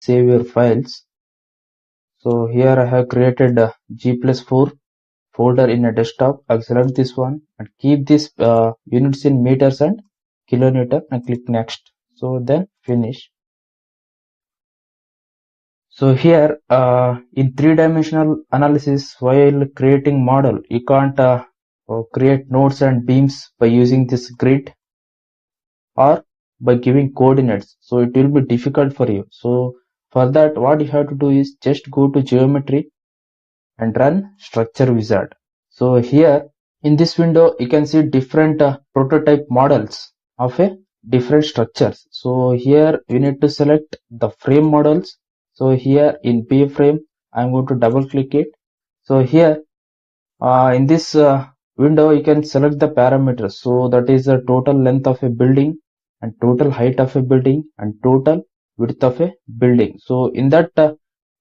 save your files. So here I have created a G+4 folder in a desktop. I'll select this one and keep this units in meters and kilonewton and click next. So then finish. So here in three-dimensional analysis, while creating model, you can't create nodes and beams by using this grid or by giving coordinates. So it will be difficult for you. So for that, what you have to do is just go to geometry and run structure wizard. So here in this window, you can see different prototype models of a different structures. So here you need to select the frame models. So here in P frame, I'm going to double click it. So here in this window, you can select the parameters. So that is the total length of a building and total height of a building and total width of a building. So in that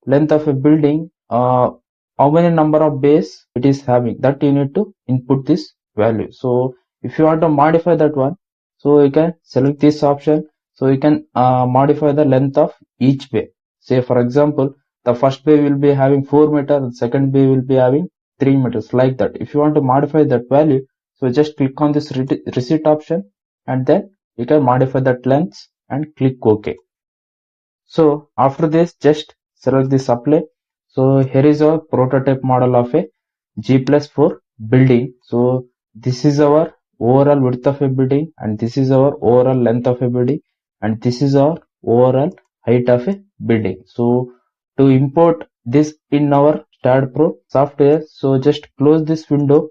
length of a building, how many number of bays it is having, that you need to input this value. So if you want to modify that one, so you can select this option. So you can modify the length of each bay. Say for example, the first bay will be having 4 meters, the second bay will be having 3 meters, like that. If you want to modify that value, so just click on this receipt option and then you can modify that length and click OK. So after this, just select this apply. So here is our prototype model of a G+4 building. So this is our overall width of a building and this is our overall length of a building and this is our overall height of a building. So to import this in our STAAD.Pro software, so just close this window.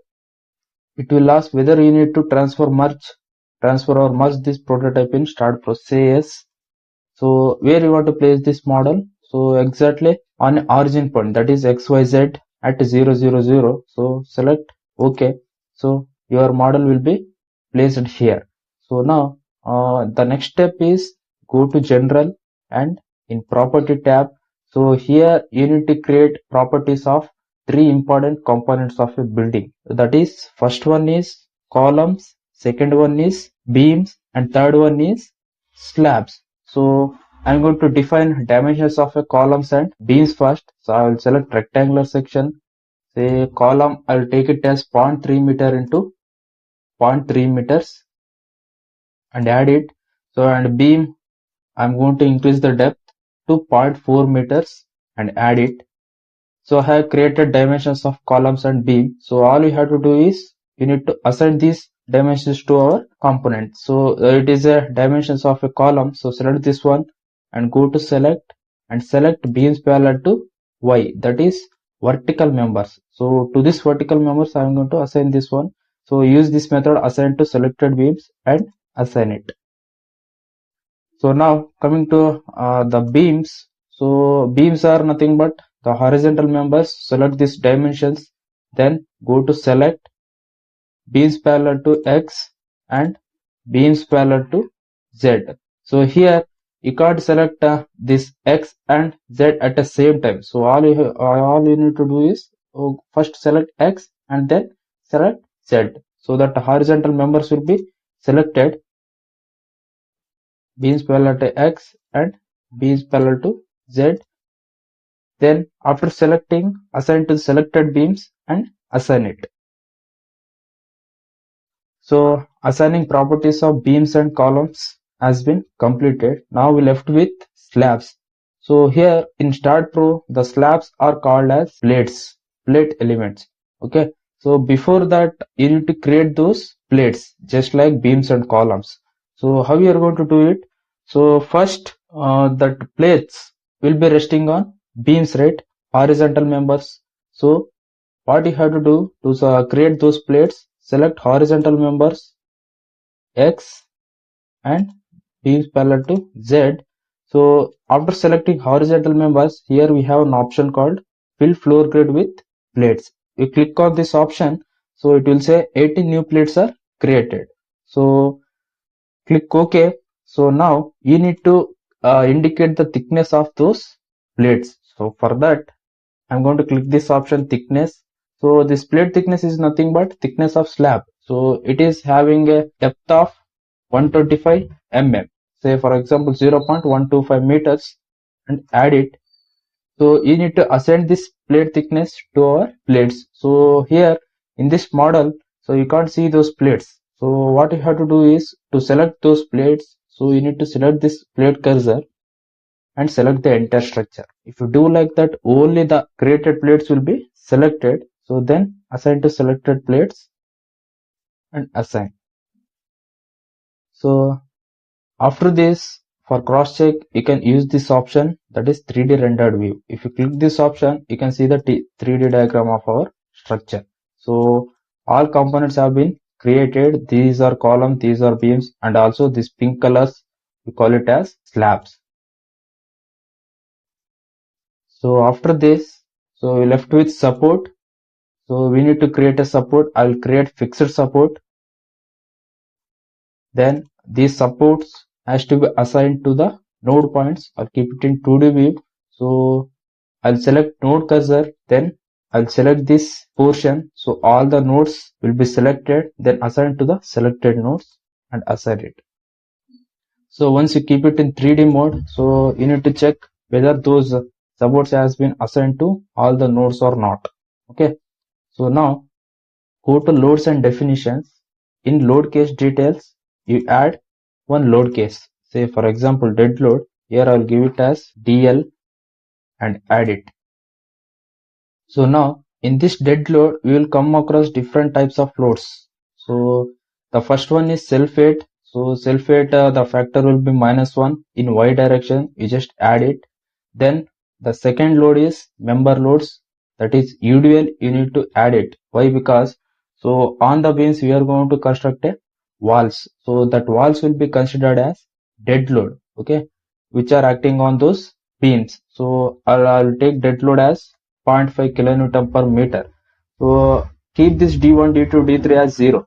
It will ask whether you need to transfer or merge this prototype in STAAD.Pro. Say yes. So where you want to place this model? So exactly on origin point, that is XYZ at 000. So select OK. So your model will be placed here. So now the next step is go to general and in property tab. So here you need to create properties of three important components of a building. That is, first one is columns, second one is beams, and third one is slabs. So I'm going to define dimensions of a columns and beams first. So I will select rectangular section. Say column, I'll take it as 0.3 meter into 0.3 meters and add it. So and beam, I'm going to increase the depth to 0.4 meters and add it. So I have created dimensions of columns and beam. So all you have to do is you need to assign these dimensions to our component. So it is a dimensions of a column. So select this one and go to select and select beams parallel to Y, that is vertical members. So to this vertical members, I am going to assign this one. So use this method assign to selected beams and assign it. So now coming to the beams. So beams are nothing but the horizontal members. Select these dimensions, then go to select beams parallel to X and beams parallel to Z. So here you can't select this X and Z at the same time. So all you need to do is first select X and then select Z, so that the horizontal members will be selected, beams parallel to X and beams parallel to Z. Then after selecting, assign to selected beams and assign it. So assigning properties of beams and columns has been completed. Now we left with slabs. So here in STAAD.Pro, the slabs are called as plates, plate elements. Okay. So before that, you need to create those plates just like beams and columns. So how you are going to do it? So first, that plates will be resting on beams, right? Horizontal members. So what you have to do to create those plates, select horizontal members X and beams parallel to Z. So after selecting horizontal members, here we have an option called fill floor grid with plates. You click on this option, so it will say 18 new plates are created. So click OK. So now you need to indicate the thickness of those plates. So for that, I'm going to click this option thickness. So this plate thickness is nothing but thickness of slab. So it is having a depth of 125 mm. Say for example 0.125 meters and add it. So you need to assign this plate thickness to our plates. So here in this model, so you can't see those plates. So what you have to do is to select those plates. So you need to select this plate cursor and select the entire structure. If you do like that, only the created plates will be selected. So then assign to selected plates and assign. So after this, for cross check, you can use this option, that is 3D rendered view. If you click this option, you can see the 3D diagram of our structure. So all components have been created. These are columns, these are beams, and also this pink colors, we call it as slabs. So after this, so we left with support. So we need to create a support. I will create fixed support. Then these supports has to be assigned to the node points. I'll keep it in 2D view. So I'll select node cursor, then I'll select this portion. So all the nodes will be selected, then assigned to the selected nodes and assign it. So once you keep it in 3D mode, so you need to check whether those supports has been assigned to all the nodes or not. Okay. So now go to loads and definitions. In load case details, you add one load case. Say for example dead load. Here I'll give it as DL and add it. So now in this dead load, we will come across different types of loads. So the first one is self weight. So self weight, the factor will be -1 in Y direction. You just add it. Then the second load is member loads. That is UDL. You need to add it. Why? Because so on the beams we are going to construct a walls. So that walls will be considered as dead load. Okay, which are acting on those beams. So I'll take dead load as 0.5 kilonewton per meter. So keep this D1, D2, D3 as 0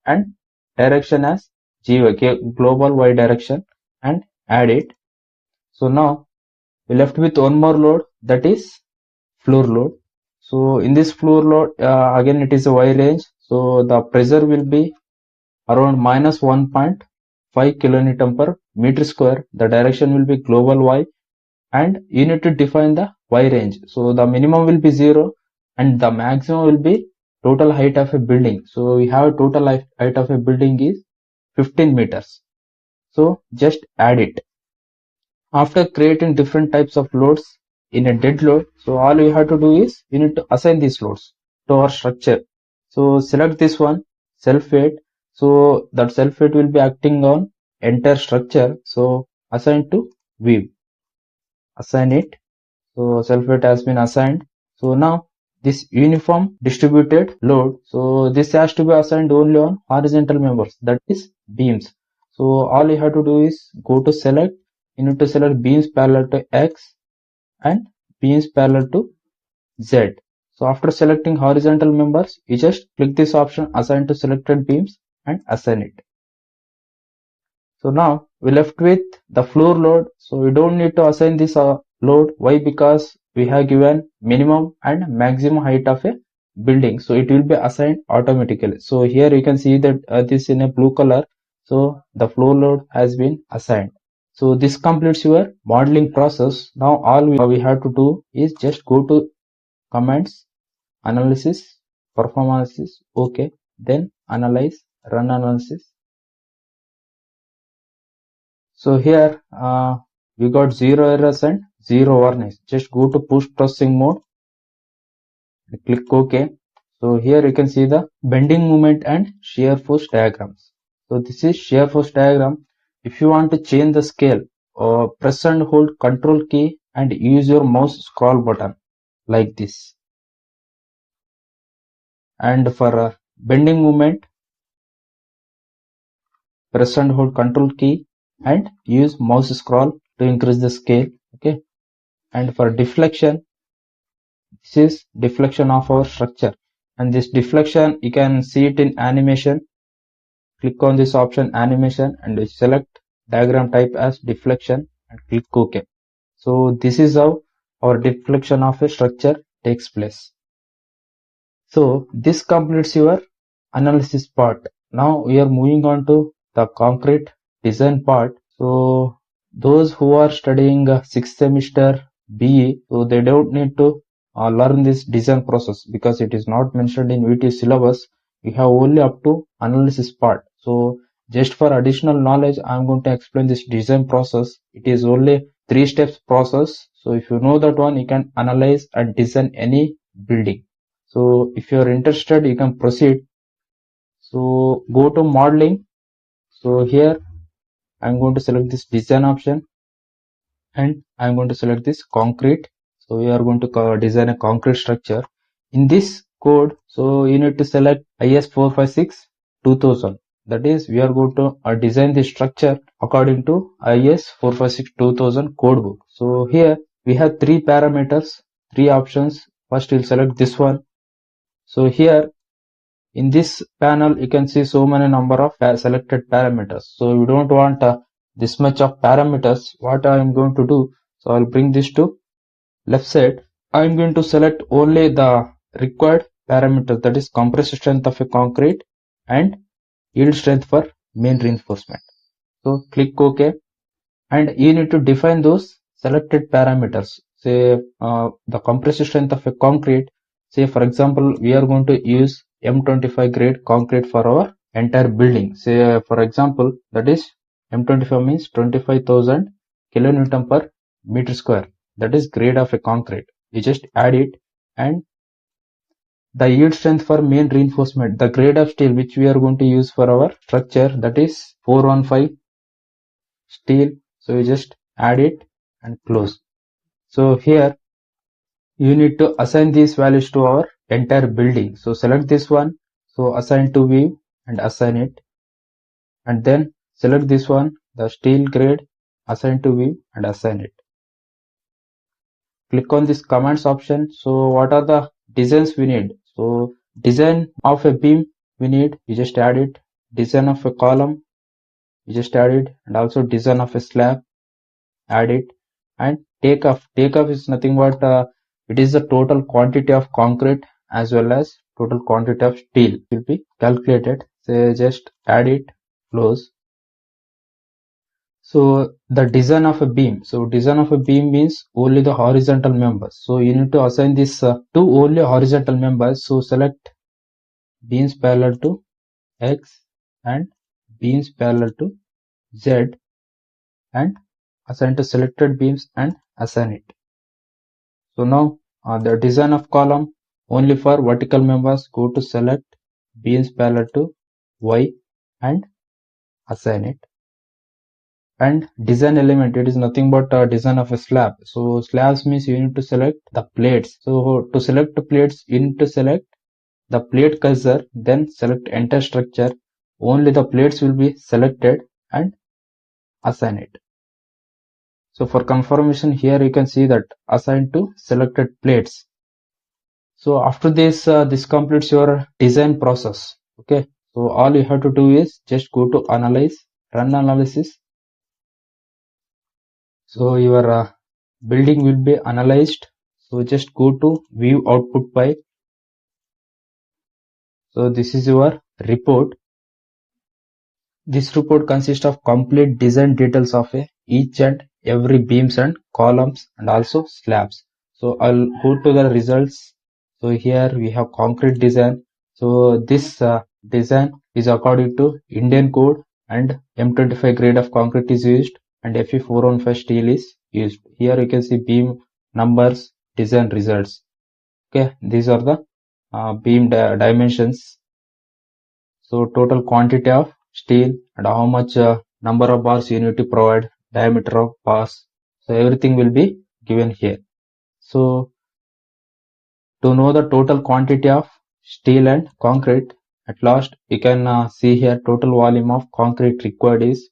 and direction as GY, global Y direction, and add it. So now we left with one more load, that is floor load. So in this floor load, again it is a Y range. So the pressure will be around -1.5 kilonewton per meter square. The direction will be global Y, and you need to define the Y range. So the minimum will be 0 and the maximum will be total height of a building. So we have total height of a building is 15 meters. So just add it. After creating different types of loads in a dead load, so all you have to do is you need to assign these loads to our structure. So select this one, self weight. So that self weight will be acting on entire structure. So assign to view, assign it. So self weight has been assigned. So now this uniform distributed load, so this has to be assigned only on horizontal members, that is beams. So all you have to do is go to select. You need to select beams parallel to X and beams parallel to Z. So after selecting horizontal members, you just click this option, assign to selected beams, and assign it. So now we left with the floor load. So we don't need to assign this load. Why? Because we have given minimum and maximum height of a building. So it will be assigned automatically. So here you can see that this in a blue color. So the floor load has been assigned. So this completes your modeling process. Now all we have to do is just go to commands, analysis, perform analysis, OK, then analyze, run analysis. So here we got 0 errors and 0 warnings. Just go to post processing mode, click OK. So here you can see the bending moment and shear force diagrams. So this is shear force diagram. If you want to change the scale, press and hold control key and use your mouse scroll button like this. And for bending moment, press and hold control key and use mouse scroll to increase the scale. Okay. And for deflection, this is deflection of our structure, and this deflection you can see it in animation. Click on this option animation and select diagram type as deflection and click OK. So this is how our deflection of a structure takes place. So this completes your analysis part. Now we are moving on to the concrete design part. So those who are studying 6th semester BE, so they don't need to learn this design process because it is not mentioned in VT syllabus. We have only up to analysis part. So just for additional knowledge, I'm going to explain this design process. It is only 3 steps process. So if you know that one, you can analyze and design any building. So if you are interested, you can proceed. So go to modeling. So here I'm going to select this design option and I'm going to select this concrete. So we are going to design a concrete structure. In this code, so you need to select IS 456 2000. That is, we are going to design the structure according to IS 456 2000 code book. So here we have 3 parameters, 3 options. First we'll select this one. So here in this panel, you can see so many number of selected parameters. So we don't want this much of parameters. What I am going to do, so I'll bring this to left side. I'm going to select only the required parameters, that is compressive strength of a concrete and yield strength for main reinforcement. So click OK, and you need to define those selected parameters. Say the compressive strength of a concrete. Say for example, we are going to use M25 grade concrete for our entire building. Say for example, that is M25 means 25,000 kilonewton per meter square. That is grade of a concrete. You just add it, and the yield strength for main reinforcement, the grade of steel which we are going to use for our structure, that is 415 steel. So you just add it and close. So here you need to assign these values to our entire building. So select this one, so assign to view and assign it, and then select this one, the steel grade, assign to view and assign it. Click on this commands option. So what are the designs we need? So design of a beam we need, you just add it. Design of a column, you just add it, and also design of a slab, add it. And takeoff is nothing but it is the total quantity of concrete as well as total quantity of steel will be calculated. So just add it, close. So the design of a beam. So design of a beam means only the horizontal members. So you need to assign this to only horizontal members. So select beams parallel to X and beams parallel to Z, and assign to selected beams and assign it. So now the design of column only for vertical members, go to select beams parallel to Y and assign it. And design element, it is nothing but design of a slab. So slabs means you need to select the plates. So to select the plates, you need to select the plate cursor, then select enter structure. Only the plates will be selected and assign it. So for confirmation, here you can see that assign to selected plates. So after this, this completes your design process. Okay. So all you have to do is just go to analyze, run analysis. So your building will be analyzed. So just go to view output file. So this is your report. This report consists of complete design details of each and every beams and columns and also slabs. So I'll go to the results. So here we have concrete design. So this design is according to Indian code, and M25 grade of concrete is used and Fe415 steel is used. Here you can see beam numbers, design results. Okay, these are the beam dimensions. So total quantity of steel and how much number of bars you need to provide, diameter of bars. So everything will be given here. So to know the total quantity of steel and concrete, at last you can see here total volume of concrete required is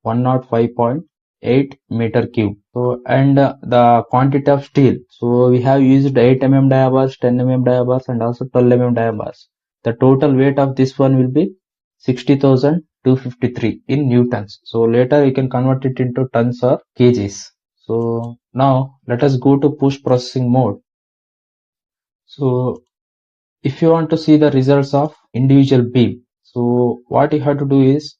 105.8 meter cube. So and the quantity of steel. So we have used 8 mm dia bars, 10 mm dia bars and also 12 mm dia bars. The total weight of this one will be 60,253 in newtons. So later you can convert it into tons or kgs. So now let us go to post processing mode. So if you want to see the results of individual beam, so what you have to do is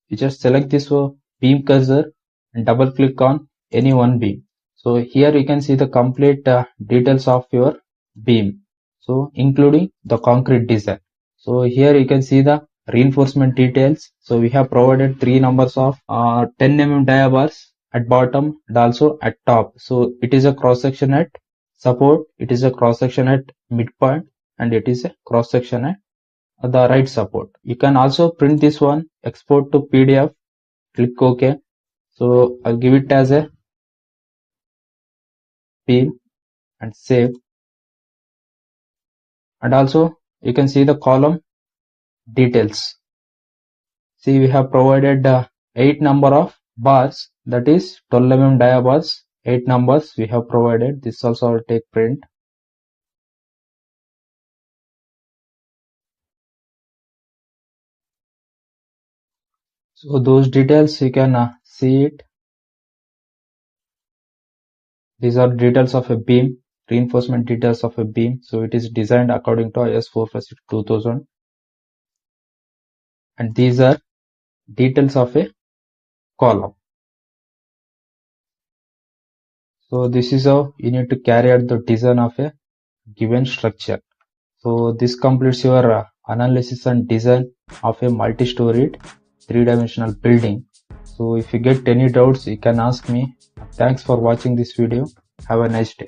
you just select this beam cursor and double click on any one beam. So here you can see the complete details of your beam, so including the concrete design. So here you can see the reinforcement details. So we have provided three numbers of 10 mm dia bars at bottom and also at top. So it is a cross section at support, it is a cross section at midpoint, and it is a cross section at the right support. You can also print this one, export to PDF, click OK. So I'll give it as a beam and save. And also you can see the column details. See, we have provided 8 number of bars, that is 12 mm dia bars, 8 numbers we have provided. This also will take print. So those details you can see it. These are details of a beam, reinforcement details of a beam. So it is designed according to IS 456 2000. And these are details of a column. So this is how you need to carry out the design of a given structure. So this completes your analysis and design of a multi-storied three-dimensional building. So if you get any doubts, you can ask me. Thanks for watching this video. Have a nice day.